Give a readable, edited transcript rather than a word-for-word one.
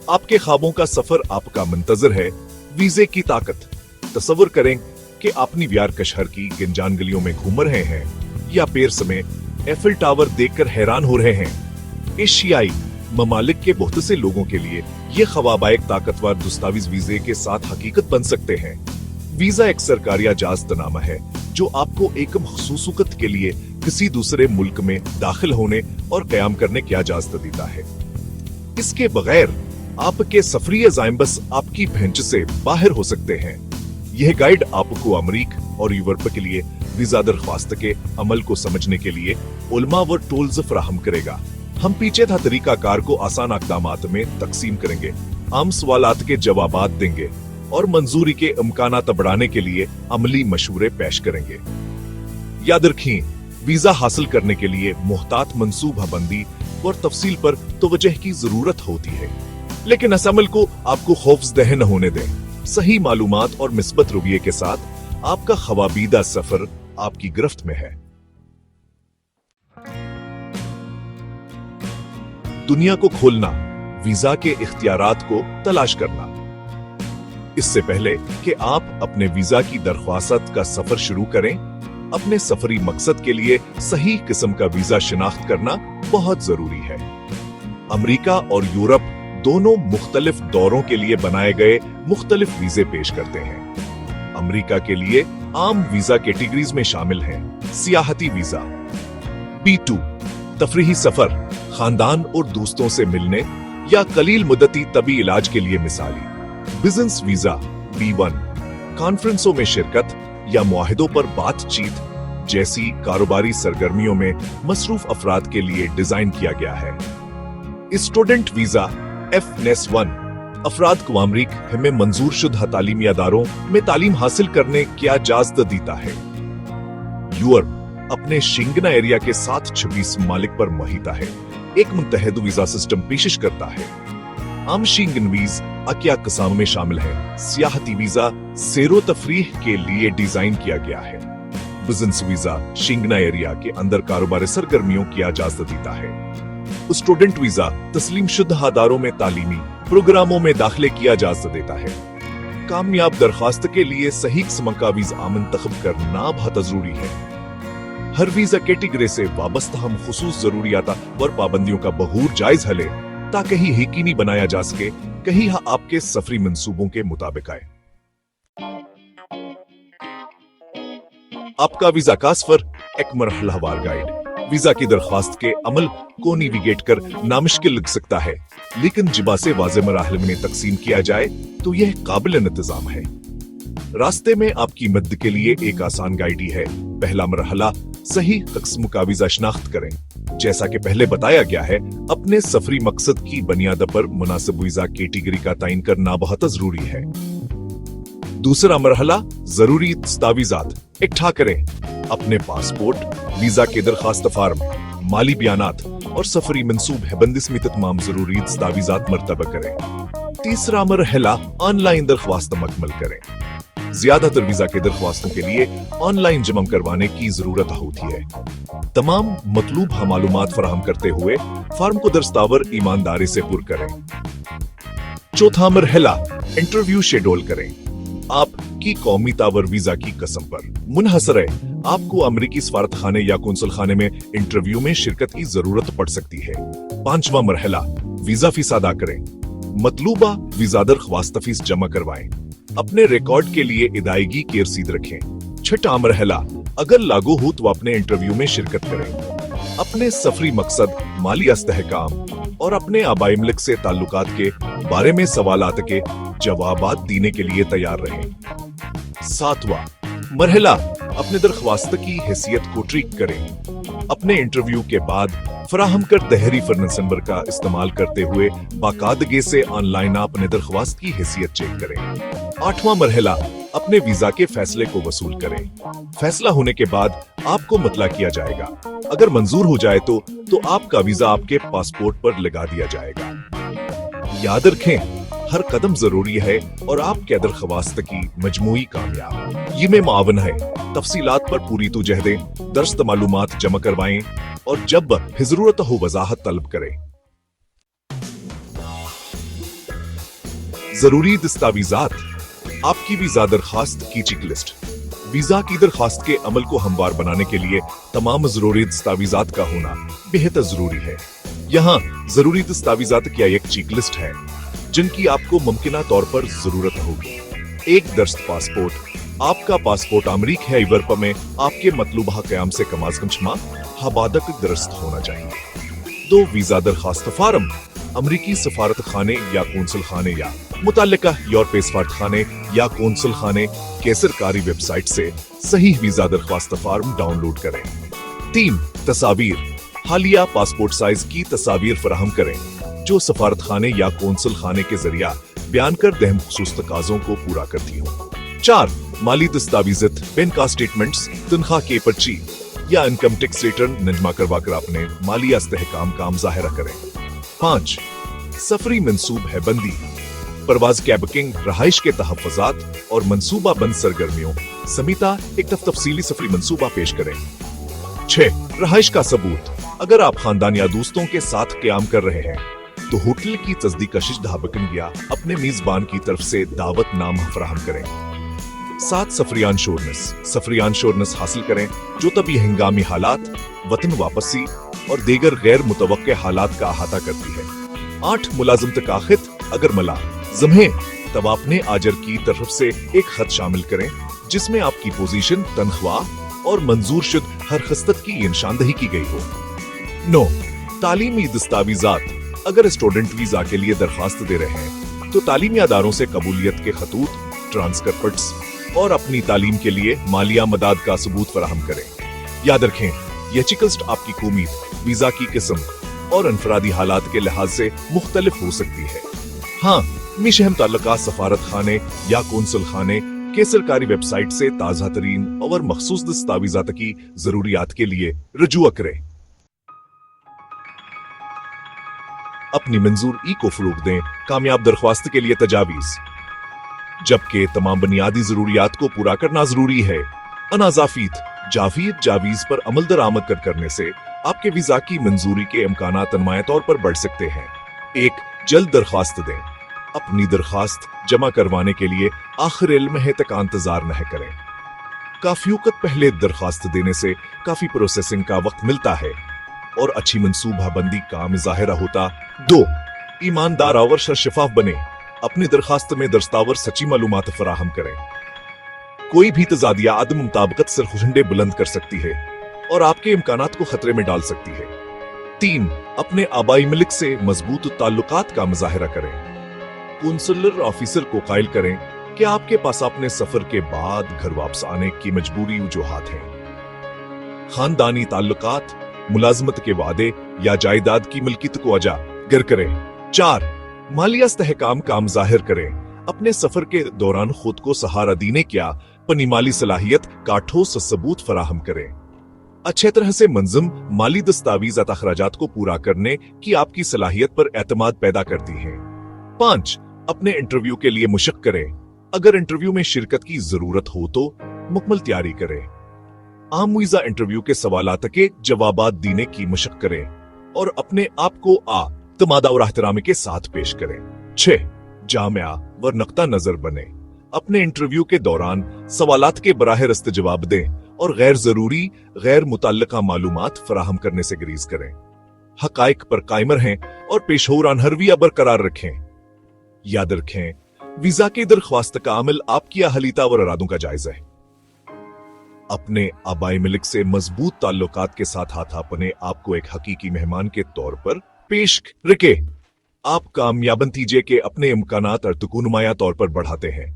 आपके ख्वाबों का सफर आपका मुंतजर है। वीजे की ताकत। तसव्वुर करें कि आप न्यूयॉर्क के शहर की गिनजान गलियों में घूम रहे हैं या पेरिस में एफिल टावर देखकर हैरान हो रहे हैं। एशियाई ममालिक के बहुत से लोगों के लिए ये ख्वाब एक ताकतवर दस्तावेज वीजे के साथ हकीकत बन सकते हैं। वीजा एक सरकारी इजाजतनामा है जो आपको एक मखसूस वक्त के लिए किसी दूसरे मुल्क में दाखिल होने और कयाम करने की इजाजत देता है। इसके बगैर आपके सफरी अज़ाइम बस आपकी पहुंच से बाहर हो सकते हैं। यह गाइड आपको अमरीका और यूरोप के लिए वीजा दरख्वास्त के अमल को समझने के लिए उलमा व टूल्स फराहम करेगा। हम पीछे था तरीका कार को आसान अक़दामात में तकसीम करेंगे, आम सवालात के जवाबात देंगे और मंजूरी के इम्कानात बढ़ाने के लिए अमली मशवरे पेश करेंगे। याद रखें, वीजा हासिल करने के लिए मुहतात मंसूबा बंदी और तफसील पर तवज्जो की जरूरत होती है, लेकिन इस अमल को आपको खौफजदा न होने दें। सही मालूमात और मिस्बत रवैये के साथ आपका ख्वाबीदा सफर आपकी गिरफ्त में है। दुनिया को खोलना, वीजा के इख्तियारात को तलाश करना। इससे पहले कि आप अपने वीजा की दरख्वास्त का सफर शुरू करें, अपने सफरी मकसद के लिए सही किस्म का वीजा शिनाख्त करना बहुत जरूरी है। अमेरिका और यूरोप दोनों मुख्तलिफ दौरों के लिए बनाए गए मुख्तलिफ वीजे पेश करते हैं। अमेरिका के लिए आम वीजा कैटेगरीज में शामिल हैं सियाहती वीजा, B2 तफरीही सफर, खानदान और दोस्तों से मिलने या कलील मुद्दती तबी इलाज के लिए मिसाली, बिजनेस वीजा B1 कॉन्फ्रेंसों में शिरकत या मुआहिदों पर बातचीत जैसी कारोबारी सरगर्मियों में मसरूफ अफराद के लिए डिजाइन किया गया है। स्टूडेंट वीजा F-1 अफराद को अमरीका में मंजूर शुदा तालीमी अदारों में तालीम हासिल करने की इजाजत देता है। यूरोप अपने शेंगन एरिया के 726 ममालिक पर मुहिता है, एक मुत्तहद वीजा सिस्टम पेश करता है। आम शेंगन वीज अकिया किस्म में शामिल है। सियाहती वीजा सैरो तफरीह के लिए डिजाइन किया गया है। बिजनेस वीजा शेंगन एरिया के अंदर कारोबारी सरगर्मियों की इजाजत देता है। स्टूडेंट वीजा तस्लीम शुदा अदारों में तालीमी प्रोग्रामों में दाखिले की इजाजत देता है। कामयाब दरख्वास्त के लिए सही किस्म का वीजा मुंतखब करना बहुत जरूरी है। हर वीजा कैटेगरी से वाबस्ता हम खुसूस जरूरियात और पाबंदियों का बगूर जायज हले ताकि ही यकीनी बनाया जा सके कहीं आपके सफरी मंसूबों के मुताबिक आए। आपका वीजा का सफर एक मरहलावार गाइड। वीजा की दरख्वास्त के अमल को नेविगेट कर नामुश्किल लग सकता है, लेकिन जिबा से वाज़े मराहल में तकसीम किया जाए तो यह काबिल इंतजाम है। रास्ते में आपकी मदद के लिए एक आसान गाइड ही है। पहला मरहला, सही किस्म का वीजा शनाख्त करें। जैसा कि पहले बताया गया है, अपने सफरी मकसद की बुनियाद पर मुनासिब वीजा कैटेगरी का तयन करना बहुत जरूरी है। दूसरा मरहला, जरूरी दस्तावेजात इकट्ठा करें। अपने पासपोर्ट, वीजा के दरखास्त फार्म, माली बयानात और सफरी मंसूब है बंदिश में तमाम जरूरी दस्तावेजात मर्तबा करें। तीसरा मरहला, ऑनलाइन दरख्वास्त मुकम्मल करें। ज्यादातर वीजा के दरख्वास्तों के लिए ऑनलाइन जमा करवाने की जरूरत होती है। तमाम मतलूब मालूमात फराहम करते हुए फार्म को दस्तावर ईमानदारी से पुर करें। चौथा मरहला, इंटरव्यू शेड्यूल करें। आपकी कौमी तावर वीजा की कसम पर मुनहसर है, आपको अमरीकी सफारत खाने या कौंसल खाने में इंटरव्यू में शिरकत की जरूरत पड़ सकती है। पांचवा मरहला, वीजा फीस अदा करें। मतलूबा वीजा दरख्वास्त फीस जमा करवाएं। अपने रिकॉर्ड के लिए अदायगी की रसीद रखें। छठा मरहला, अगर लागू हो तो अपने इंटरव्यू में शिरकत करें। अपने सफरी मकसद, माली इस्तेहकाम और अपने आबाई मुल्क से ताल्लुकात के बारे में सवालात के जवाबात देने के लिए तैयार रहें। सातवां मरहला, अपने दरख्वास्त की हैसियत को ट्रिक करें। अपने इंटरव्यू के बाद फराहम कर दहरी फर्नेस नंबर का इस्तेमाल करते हुए बाकायदगी से ऑनलाइन अपने दरख्वास्त की हैसियत चेक करें। आठवां मरहला, अपने वीजा के फैसले को वसूल करें। फैसला होने के बाद आपको मतला किया जाएगा। अगर मंजूर हो जाए तो आपका वीजा आपके पासपोर्ट पर लगा दिया जाएगा। याद रखें, हर कदम जरूरी है और आपके दरख्वास्त की मजमूई कामयाब ये में मावन है। तफसीलात पर पूरी तवज्जो दें, दरस्त मालूमात जमा करवाएं और जब जरूरत हो वजाहत तलब करें। जरूरी दस्तावेजात, आपकी वीजा दरखास्त की चेक लिस्ट। वीजा की दरखास्त के अमल को हमवार बनाने के लिए तमाम जरूरी दस्तावेजात का होना बेहद जरूरी है। यहाँ जरूरी दस्तावेजात की एक चेक लिस्ट है जिनकी आपको मुमकिना तौर पर जरूरत होगी। एक दरस्त पासपोर्ट, आपका पासपोर्ट अमरीक है यूरोप में आपके मतलूबा क़याम से कम अज कम 6 माह हबादक दरस्त होना चाहिए। 2 वीजा दरखास्त फार्म, अमरीकी सफारत खाने या कौंसल खाने या मुतल्लिका यूरोपीय सफारत खाने या कौंसल खाने के सरकारी वेबसाइट से सही वीजा दरखास्त फार्म डाउनलोड करें। 3 तस्वीर, हालिया पासपोर्ट साइज की तस्वीर फराहम करें जो सफारत खाने या कौंसल खाने के जरिया बयान कर दहम खुसूस तकाज़ों को पूरा करती हो। 4 माली दस्तावेज़त, बैंक का स्टेटमेंट्स, तनख्वाह के पर्ची या इनकम टैक्स रिटर्न नजमा करवा कर अपने माली इस्तेहकाम का मुजाहरा करें। 5 सफरी मंसूब है बंदी, परवाज के बुकिंग, रहाइश के तहफ़्फ़ुज़ात और मंसूबा बंद सरगर्मियों समेता एक तफसीली सफरी मंसूबा पेश करें। 6 रहाइश का सबूत, अगर आप खानदान या दोस्तों के साथ क़याम कर रहे हैं तो होटल की तस्दीकशिश धाबकन या अपने मेजबान की तरफ से दावत नामा फराहम करें। 7 सफरिया इंश्योरेंस, सफरिया इंश्योरेंस हासिल करें जो तभी हंगामी हालात, वतन वापसी और दीगर गैर मुतवक्के हालात का अहाता करती है। 8 मुलाजिम तकाखित, अगर मुलाजिम है तब आपने आजर की तरफ से एक खत शामिल करें जिसमें आपकी पोजीशन, तनख्वाह और मंजूर शुद हर खस्तत की निशानदही की गई हो। 9 तालीमी दस्तावेजात, अगर स्टूडेंट वीजा के लिए दरखास्त दे रहे हैं तो तालीमी अदारों से कबूलियत के खतूत, ट्रांसक्रिप्ट्स और अपनी तालीम के लिए मालिया मदद का सबूत फराहम करें। याद रखें, यह चेकलिस्ट आपकी कौमी वीजा की किस्म और अनफरादी हालात के लिहाज से मुख्तलिफ हो सकती है। हाँ, मिशहम ताल्लुका सफारत खाने या कौंसल खाने के सरकारी वेबसाइट से ताज़ा तरीन और मखसूस दस्तावेजात की जरूरियात के लिए रजुआ करें। अपनी मंजूरी को फरोग दें, कामयाब दरख्वास्त के लिए तजावीज़, जबकि तमाम बुनियादी जरूरियात को पूरा करना जरूरी है। अनाजाफीत जावीज़ पर अमल दरामद करने से आपके वीजा की मंजूरी के इम्कानात नुमाया तौर पर बढ़ सकते हैं। 1 जल्द दरख्वास्त दें, अपनी दरख्वास्त जमा करवाने के लिए आखिर इल्म है तक इंतजार न करें। काफी वक्त पहले दरख्वास्त देने से काफी प्रोसेसिंग का वक्त मिलता है और अच्छी मंसूबा बंदी का मुजाहिरा होता। 2 ईमानदार और शफाफ बने, अपनी दरखास्त में दस्तावर सच्ची मालूमात फराहम करें। कोई भी तजादिया आदम मुताबिकत सिर झंडे बुलंद कर सकती है और आपके इम्कानात को खतरे में डाल सकती है। 3 अपने आबाई मुल्क से मजबूत ताल्लुकात का मुजाहिरा करें। कौंसलर ऑफिसर को कायल करें कि आपके पास अपने सफर के बाद घर वापस आने की मजबूरी वजूहात हैं। खानदानी ताल्लुकात, मुलाजमत के वादे या जायदाद की मिल्कियत को उजागर करें। 4 मालिया इस्तेहकाम का मुजाहिर करें, अपने सफर के दौरान खुद को सहारा देने क्या अपनी माली सलाहियत का ठोस सबूत फराहम करें। अच्छे तरह से मंजम माली दस्तावेज़ात अखराजात को पूरा करने की आपकी सलाहियत पर एतमाद पैदा करती हैं। 5 अपने इंटरव्यू के लिए मुशक करें, अगर इंटरव्यू में शिरकत की जरूरत हो तो मुकम्मल तैयारी करें। आम वीजा इंटरव्यू के सवालात के जवाबात देने की मशक करें और अपने आप को तमादा और एहतरामी के साथ पेश करें। 6 जामिया व नक्ता नजर बने, अपने इंटरव्यू के दौरान सवालात के बराह रास्त जवाब दें और गैर जरूरी, गैर मुतल्लिका मालूमात फराहम करने से गुरेज करें। हकाइक पर कायम रहें और पेशोरान हरविया बरकरार रखें। याद रखें, वीजा की दरख्वास्त का अमल आपकी अहलियत और इरादों का जायजा है। अपने आबाई मुल्क से मजबूत ताल्लुकात के साथ अपने आप को एक हकीकी मेहमान के तौर पर पेश रखें। आप कामयाब नतीजे के अपने इम्कानात और नुमाया तौर पर बढ़ाते हैं।